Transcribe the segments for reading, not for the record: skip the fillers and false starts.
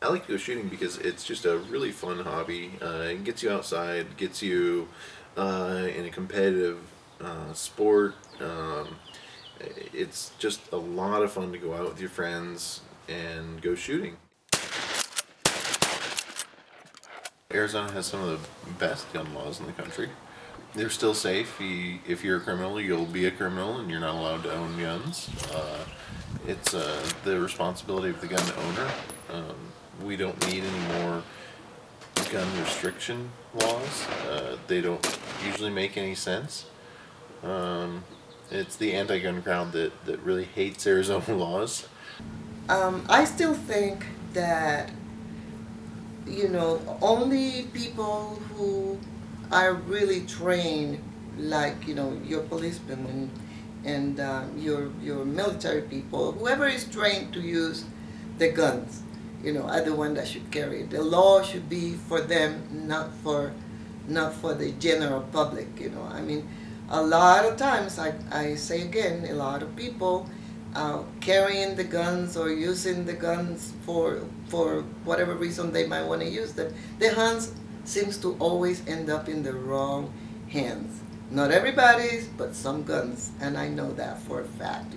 I like to go shooting because it's just a really fun hobby. It gets you outside, gets you in a competitive sport. It's just a lot of fun to go out with your friends and go shooting. Arizona has some of the best gun laws in the country. They're still safe. If you're a criminal, you'll be a criminal, and you're not allowed to own guns. It's the responsibility of the gun owner. We don't need any more gun restriction laws. They don't usually make any sense. It's the anti-gun crowd that really hates Arizona laws. I still think that, only people who are really trained, like, your policemen and your military people, whoever is trained to use the guns, are the one that should carry it. The law should be for them, not for the general public. I mean, a lot of times, I say again, a lot of people carrying the guns or using the guns for whatever reason they might want to use them, the hands seems to always end up in the wrong hands. Not everybody's, but some guns, and I know that for a fact,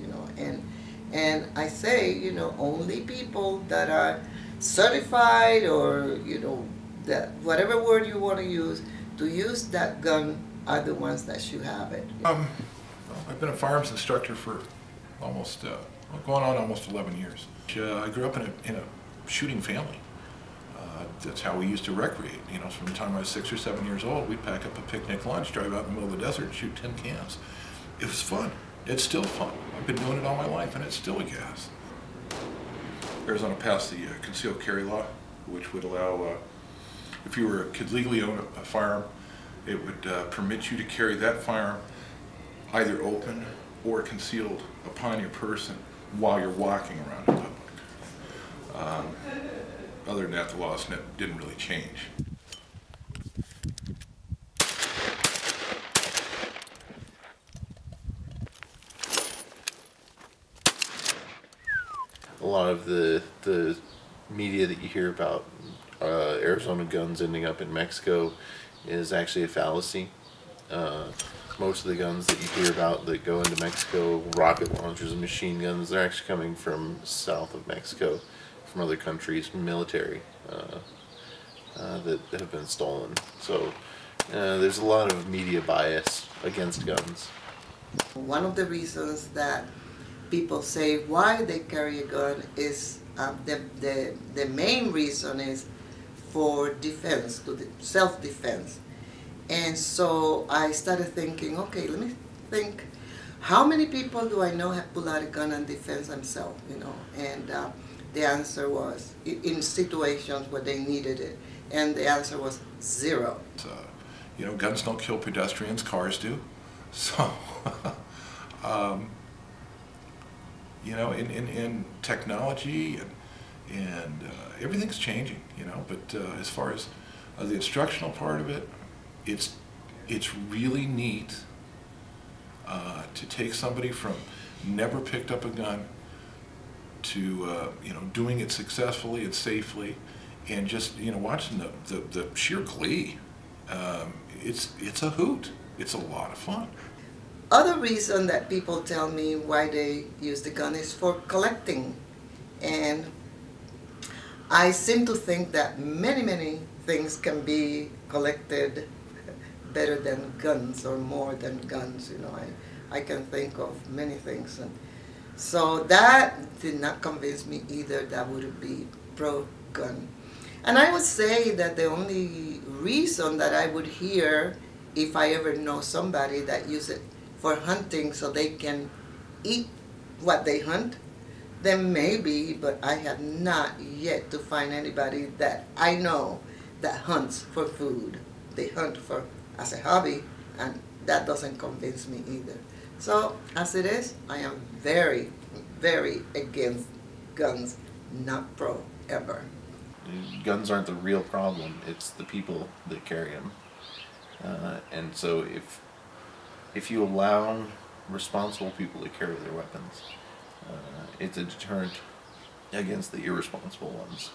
and I say, only people that are certified, or that whatever word you want to use that gun, are the ones that should have it. Well, I've been a firearms instructor for almost going on almost 11 years. I grew up in a shooting family. That's how we used to recreate. From the time I was 6 or 7 years old, we'd pack up a picnic lunch, drive out in the middle of the desert, and shoot tin cans. It was fun. It's still fun. I've been doing it all my life, and it's still a gas. Arizona passed the concealed carry law, which would allow, if you could legally own a firearm, it would permit you to carry that firearm either open or concealed upon your person while you're walking around in public. Other than that, the laws didn't really change. A lot of the media that you hear about Arizona guns ending up in Mexico is actually a fallacy. Most of the guns that you hear about that go into Mexico, rocket launchers and machine guns, they're actually coming from south of Mexico, from other countries, military, that have been stolen. So there's a lot of media bias against guns. One of the reasons that people say why they carry a gun is the main reason is for defense, self-defense. And so I started thinking, okay, let me think, how many people do I know have pulled out a gun and defense themselves, And the answer was, in situations where they needed it, and the answer was 0. Guns don't kill pedestrians, cars do. So, in technology and everything's changing, but as far as the instructional part of it, it's really neat to take somebody from never picked up a gun to doing it successfully and safely, and just watching the sheer glee. It's a hoot. It's a lot of fun. Other reason that people tell me why they use the gun is for collecting, and I seem to think that many things can be collected better than guns, or more than guns. I can think of many things, and so that did not convince me either that would be pro-gun. And I would say that the only reason that I would hear, if I ever know somebody that use it for hunting so they can eat what they hunt, then maybe, but I have not yet to find anybody that I know that hunts for food. They hunt as a hobby, and that doesn't convince me either. So, as it is, I am very against guns, not pro, ever. Guns aren't the real problem, it's the people that carry them. And so if you allow responsible people to carry their weapons, it's a deterrent against the irresponsible ones.